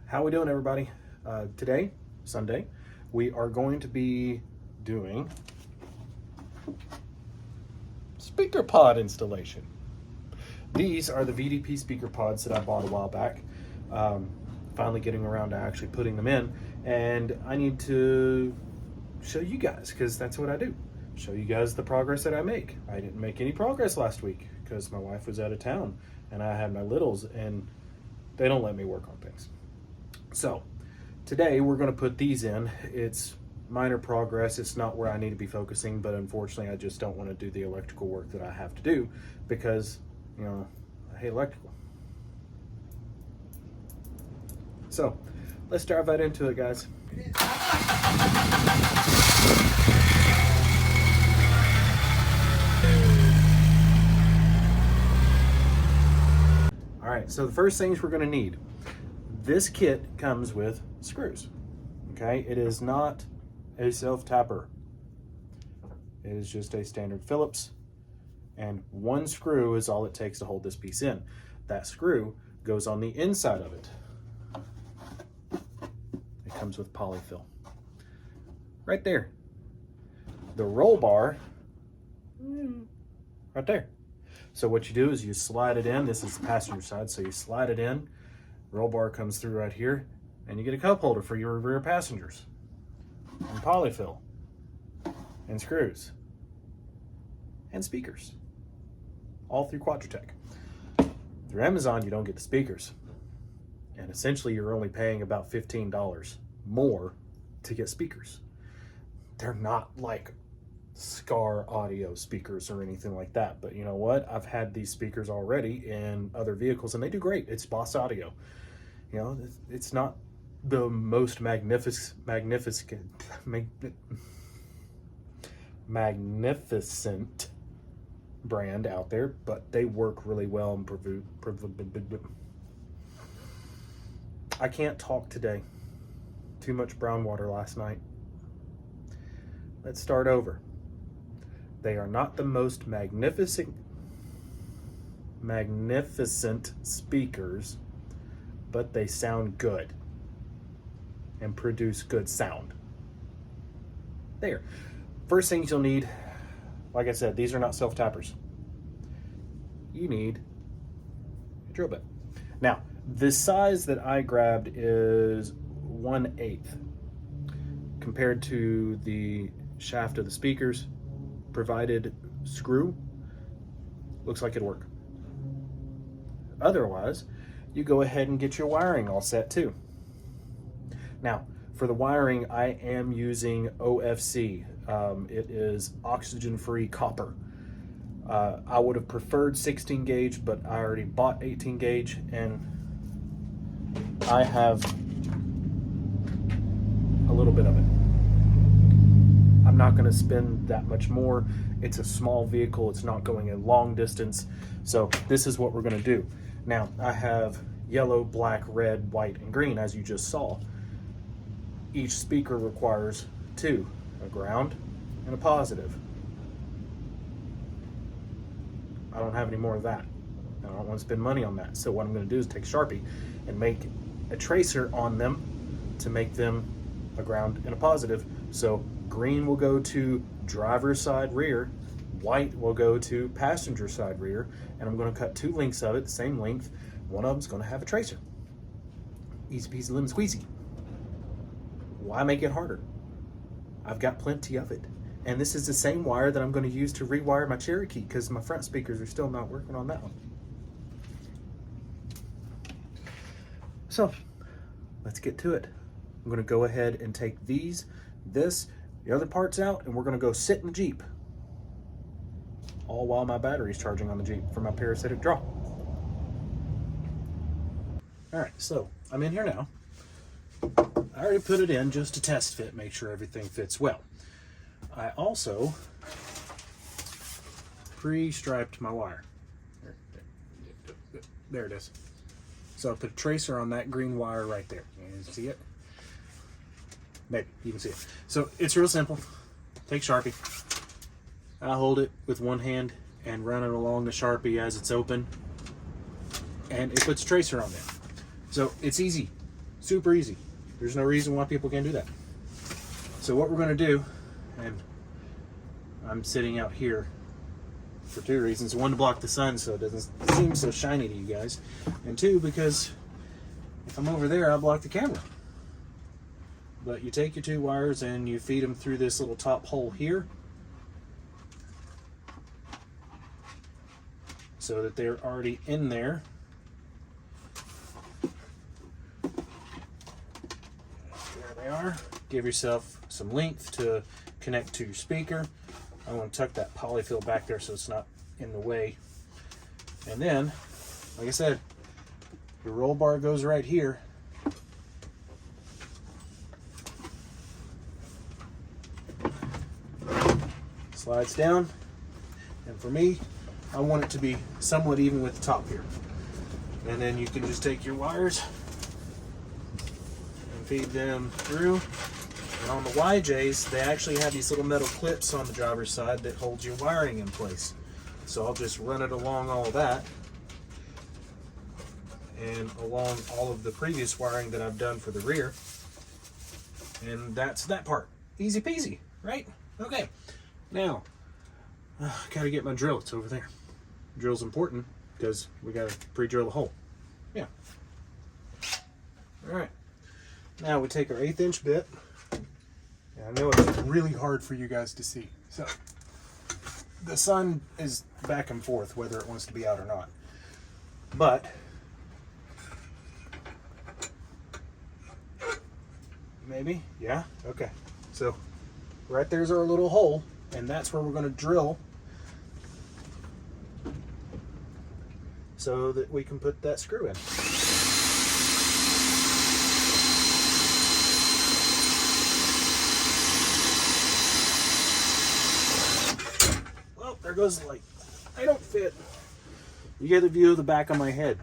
How we doing, everybody? Today, Sunday, we are going to be doing speaker pod installation. These are the VDP speaker pods that I bought a while back. Finally getting around to actually putting them in, and I need to show you guys, because that's what I do. Show you guys the progress that I make. I didn't make any progress last week because my wife was out of town and I had my littles and they don't let me work on things. So today we're going to put these in. It's minor progress. It's not where I need to be focusing, but unfortunately I just don't want to do the electrical work that I have to do because, you know, I hate electrical. So let's dive right into it, guys. All right, so the first things we're going to need. This kit comes with screws, okay? It is not a self-tapper. It is just a standard Phillips, and one screw is all it takes to hold this piece in. That screw goes on the inside of it. It comes with polyfill. Right there. The roll bar, right there. So what you do is you slide it in. This is the passenger side, so you slide it in. Roll bar comes through right here, and you get a cup holder for your rear passengers, and polyfill, and screws, and speakers, all through Quadratech. Through Amazon, you don't get the speakers, and essentially you're only paying about $15 more to get speakers. They're not like Scar audio speakers or anything like that, but you know what? I've had these speakers already in other vehicles and they do great. It's Boss Audio. You know, it's not the most magnificent brand out there, but they work really well and I can't talk today. Too much brown water last night. Let's start over. They are not the most magnificent speakers, but they sound good and produce good sound. There. First things you'll need, like I said, these are not self-tappers. You need a drill bit. Now, the size that I grabbed is 1/8 compared to the shaft of the speakers. Provided screw, looks like it'd work. Otherwise, you go ahead and get your wiring all set too. Now, for the wiring, I am using OFC. It is oxygen-free copper. I would have preferred 16 gauge, but I already bought 18 gauge, and I have a little bit of it. I'm not going to spend that much more. It's a small vehicle. It's not going a long distance. So this is what we're going to do. Now, I have yellow, black, red, white, and green, as you just saw. Each speaker requires two, a ground and a positive. I don't have any more of that. I don't want to spend money on that. So what I'm going to do is take Sharpie and make a tracer on them to make them a ground and a positive. So green will go to driver's side rear, white will go to passenger side rear, and I'm going to cut two lengths of it, the same length. One of them's going to have a tracer. Easy peasy lemon squeezy. Why make it harder? I've got plenty of it. And this is the same wire that I'm going to use to rewire my Cherokee because my front speakers are still not working on that one. So let's get to it. I'm going to go ahead and take the other parts out, and we're going to go sit in the Jeep. All while my battery's charging on the Jeep for my parasitic draw. All right, so I'm in here now. I already put it in just to test fit, make sure everything fits well. I also pre-striped my wire. There it is. So I put a tracer on that green wire right there. You see it? Maybe you can see it. So it's real simple. Take Sharpie. I hold it with one hand and run it along the Sharpie as it's open, and it puts a tracer on there. So it's easy. Super easy. There's no reason why people can't do that. So what we're going to do, and I'm sitting out here for two reasons. One, to block the sun so it doesn't seem so shiny to you guys. And two, because if I'm over there, I'll block the camera. But you take your two wires and you feed them through this little top hole here so that they're already in there. There they are. Give yourself some length to connect to your speaker. I want to tuck that polyfill back there so it's not in the way. And then, like I said, your roll bar goes right here. Slides down. And for me, I want it to be somewhat even with the top here. And then you can just take your wires and feed them through. And on the YJs, they actually have these little metal clips on the driver's side that hold your wiring in place. So I'll just run it along all of that and along all of the previous wiring that I've done for the rear. And that's that part. Easy peasy, right? Okay. Now, gotta get my drill. It's over there. Drill's important because we gotta pre-drill the hole. Yeah. All right. Now we take our 1/8 inch bit. I know it's really hard for you guys to see. So the sun is back and forth whether it wants to be out or not. But maybe, yeah, okay. So right there's our little hole, and that's where we're going to drill so that we can put that screw in. There goes the light. I don't fit. You get a view of the back of my head.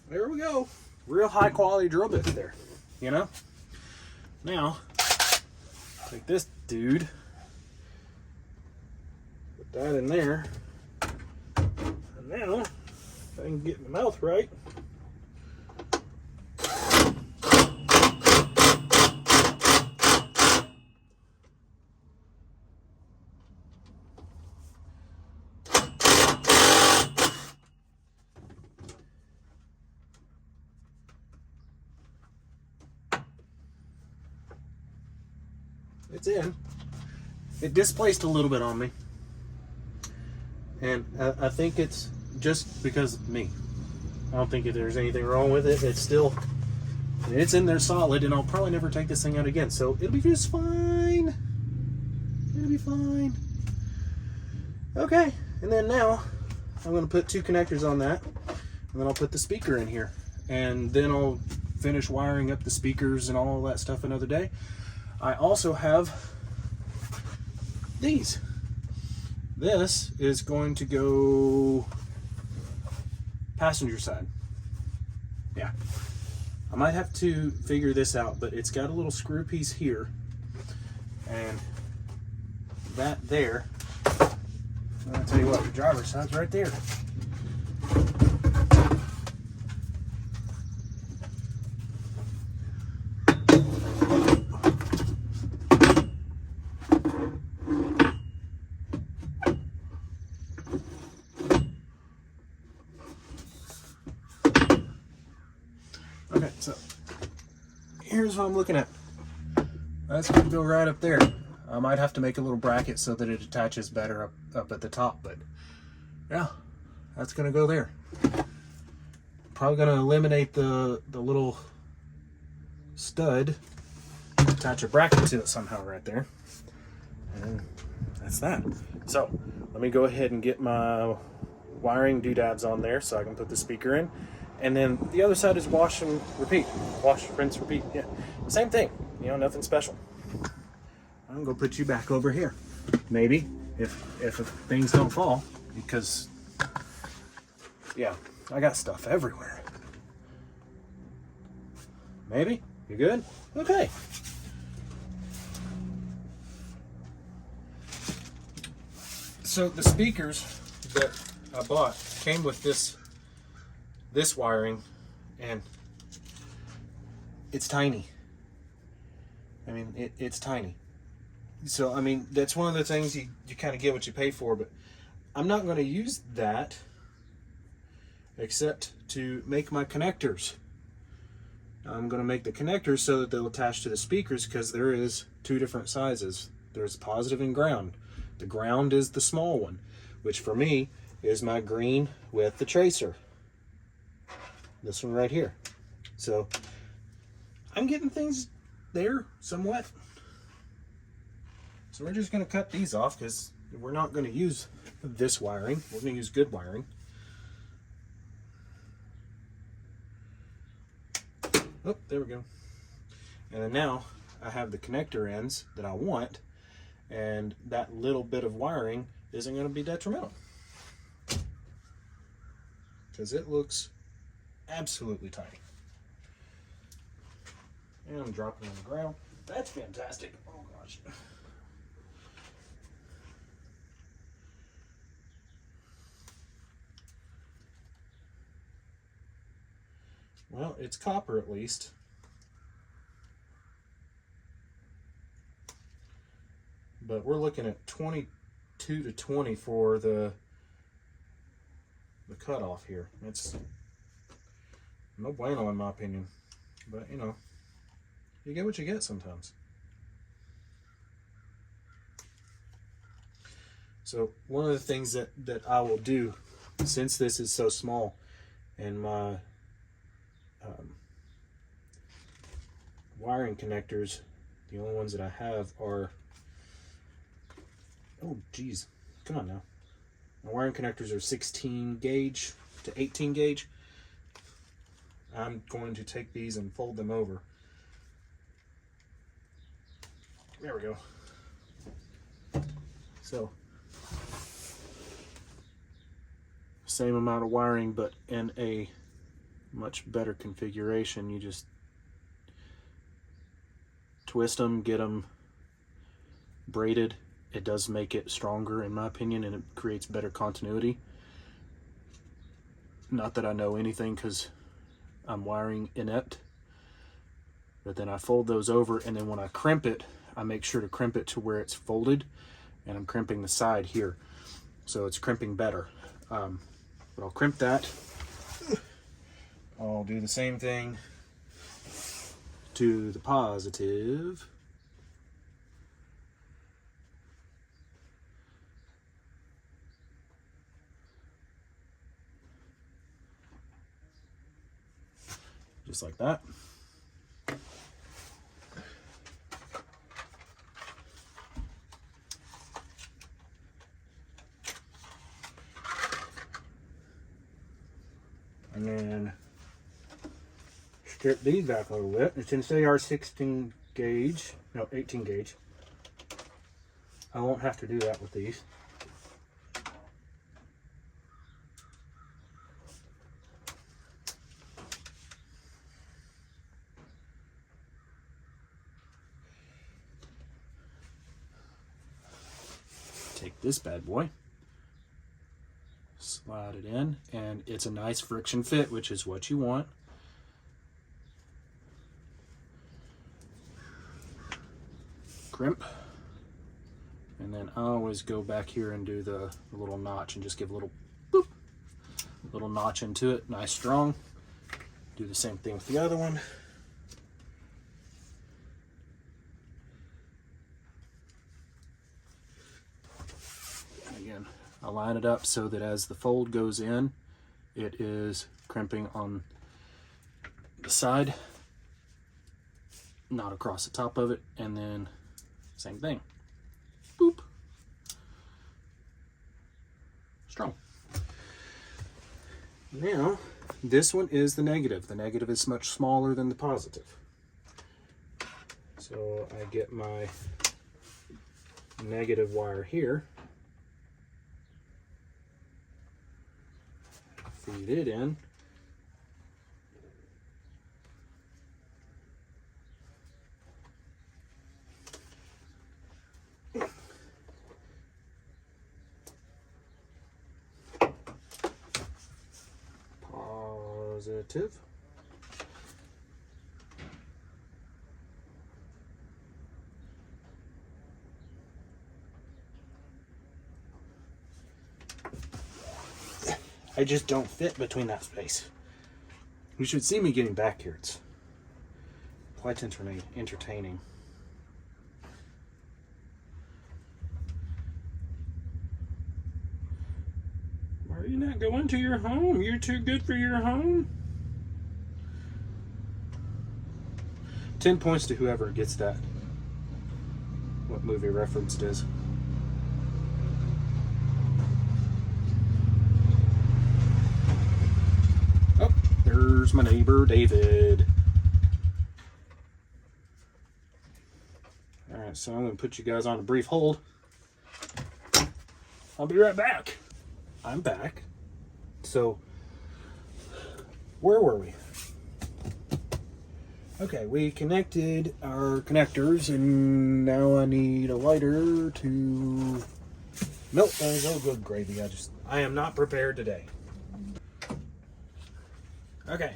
There we go. Real high quality drill bit there, you know? Now, take this dude, put that in there. Now, if I can get my mouth right, it's in. It displaced a little bit on me, and I think it's just because of me. I don't think there's anything wrong with it. It's in there solid, and I'll probably never take this thing out again, so it'll be just fine. It'll be fine. Okay, and then now I'm going to put two connectors on that, and then I'll put the speaker in here, and then I'll finish wiring up the speakers and all that stuff another day. I also have these. This is going to go passenger side. Yeah. I might have to figure this out, but it's got a little screw piece here, and that there. I'll tell you what, the driver's side's right there. Okay, so here's what I'm looking at. That's going to go right up there. I might have to make a little bracket so that it attaches better up at the top, but yeah, that's going to go there. Probably going to eliminate the little stud, attach a bracket to it somehow right there, and that's that. So let me go ahead and get my wiring doodads on there so I can put the speaker in. And then the other side is wash and repeat. Wash, rinse, repeat. Yeah, same thing. You know, nothing special. I'm gonna put you back over here. Maybe if things don't fall, because yeah, I got stuff everywhere. Maybe you good? Okay. So the speakers that I bought came with this wiring, and it's tiny. I mean, it's tiny. So, I mean, that's one of the things you kind of get what you pay for, but I'm not going to use that except to make my connectors. I'm going to make the connectors so that they'll attach to the speakers, because there is two different sizes. There's positive and ground. The ground is the small one, which for me is my green with the tracer. This one right here. So I'm getting things there somewhat. So we're just going to cut these off because we're not going to use this wiring. We're going to use good wiring. Oh, there we go. And then now I have the connector ends that I want, and that little bit of wiring isn't going to be detrimental, because it looks absolutely tiny. And I'm dropping it on the ground. That's fantastic. Oh gosh. Well, it's copper at least. But we're looking at 22 to 20 for the cutoff here. It's no bueno in my opinion. But you know, you get what you get sometimes. So one of the things that I will do, since this is so small, and my wiring connectors, the only ones that I have are, oh geez, come on now. My wiring connectors are 16 gauge to 18 gauge. I'm going to take these and fold them over. There we go. So, same amount of wiring, but in a much better configuration. You just twist them, get them braided. It does make it stronger in my opinion, and it creates better continuity. Not that I know anything, because I'm wiring inept. But then I fold those over, and then when I crimp it, I make sure to crimp it to where it's folded, and I'm crimping the side here, so it's crimping better. But I'll crimp that. I'll do the same thing to the positive. Just like that. And then strip these back a little bit. Since they are 16 gauge, no, 18 gauge, I won't have to do that with these. Take this bad boy, slide it in, and it's a nice friction fit, which is what you want. Crimp, and then I always go back here and do the little notch and just give a little boop, little notch into it, nice strong. Do the same thing with the other one. And again, I line it up so that as the fold goes in, it is crimping on the side, not across the top of it, and then same thing. Boop. Strong. Now, this one is the negative. The negative is much smaller than the positive. So I get my negative wire here, feed it in, Positive. I just don't fit between that space. You should see me getting back here. It's quite entertaining. Are you not going to your home? You're too good for your home? 10 points to whoever gets that. What movie reference it is. Oh, there's my neighbor, David. Alright, so I'm going to put you guys on a brief hold. I'll be right back. I'm back. So, where were we? Okay, we connected our connectors, and now I need a lighter to melt those. Oh, good gravy. I am not prepared today. Okay,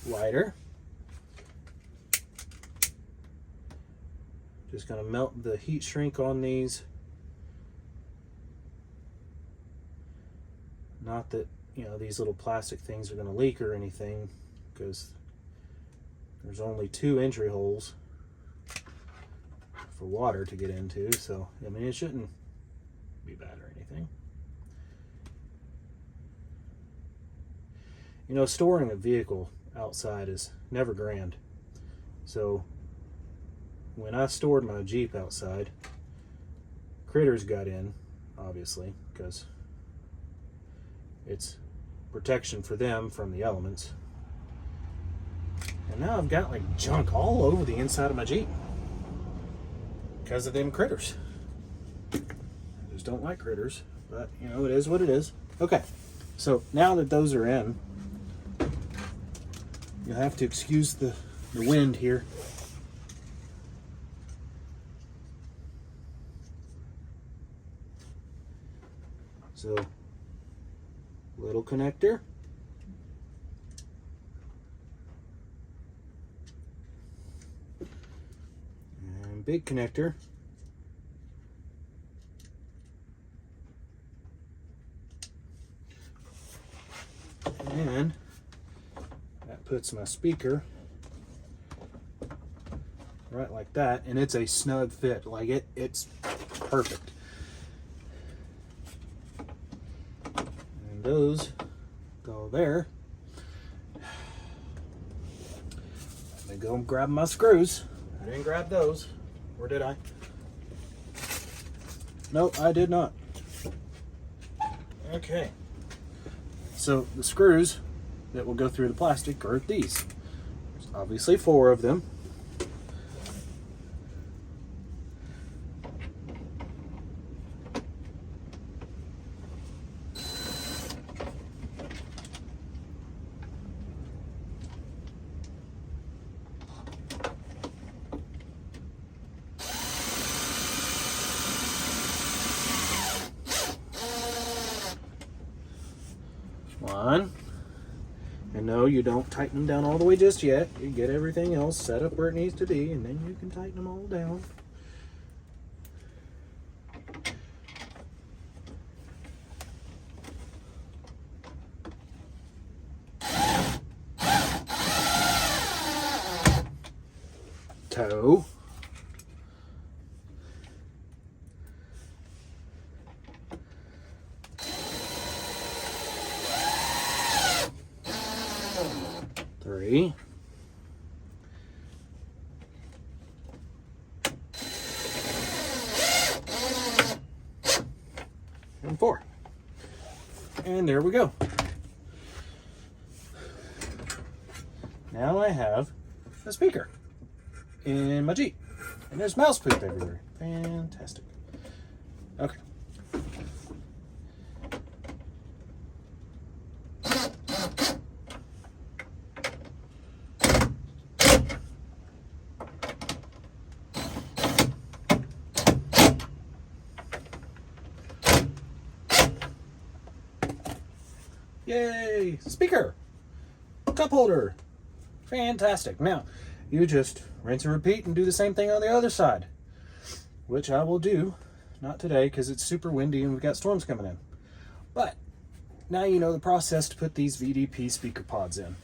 lighter. Just gonna melt the heat shrink on these. Not that, you know, these little plastic things are gonna leak or anything, because there's only 2 entry holes for water to get into, so I mean, it shouldn't be bad or anything. You know, storing a vehicle outside is never grand. So when I stored my Jeep outside, critters got in, obviously, because it's protection for them from the elements. And now I've got like junk all over the inside of my Jeep because of them critters. I just don't like critters, but you know, it is what it is. Okay, so now that those are in, you'll have to excuse the wind here. So, little connector. And big connector. And that puts my speaker right like that, and it's a snug fit. Like it's perfect. And those go there. Let me go and grab my screws. I didn't grab those. Or did I? Nope, I did not. Okay. So the screws that will go through the plastic are these. There's obviously 4 of them. One. And no, you don't tighten them down all the way just yet. You get everything else set up where it needs to be, and then you can tighten them all down. Toe. Three. And 4. And there we go. Now I have a speaker in my Jeep. And there's mouse poop everywhere. Fantastic. Okay. Yay! Speaker! cup holder. Fantastic. Now, you just rinse and repeat and do the same thing on the other side, which I will do. Not today because it's super windy and we've got storms coming in. But now you know the process to put these VDP speaker pods in.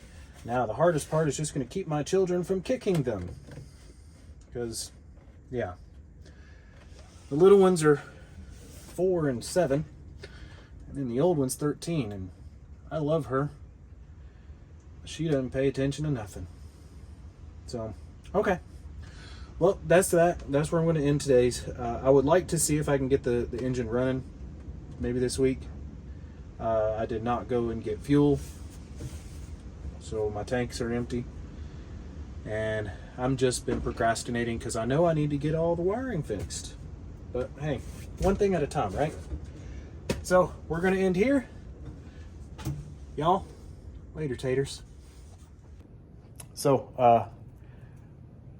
Now the hardest part is just going to keep my children from kicking them. Because, yeah. The little ones are 4 and 7. And then the old one's 13. And I love her. She doesn't pay attention to nothing. So, okay. Well, that's that. That's where I'm going to end today's. I would like to see if I can get the engine running maybe this week. I did not go and get fuel, so my tanks are empty. And I'm just been procrastinating because I know I need to get all the wiring fixed. But hey, one thing at a time, right? So we're going to end here. Y'all, later, taters. So,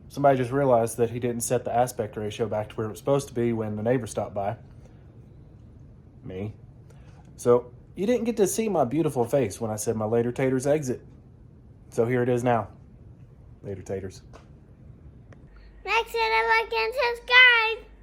somebody just realized that he didn't set the aspect ratio back to where it was supposed to be when the neighbor stopped by. Me. So, you didn't get to see my beautiful face when I said my later taters exit. So here it is now. Later taters. Make sure to like and subscribe.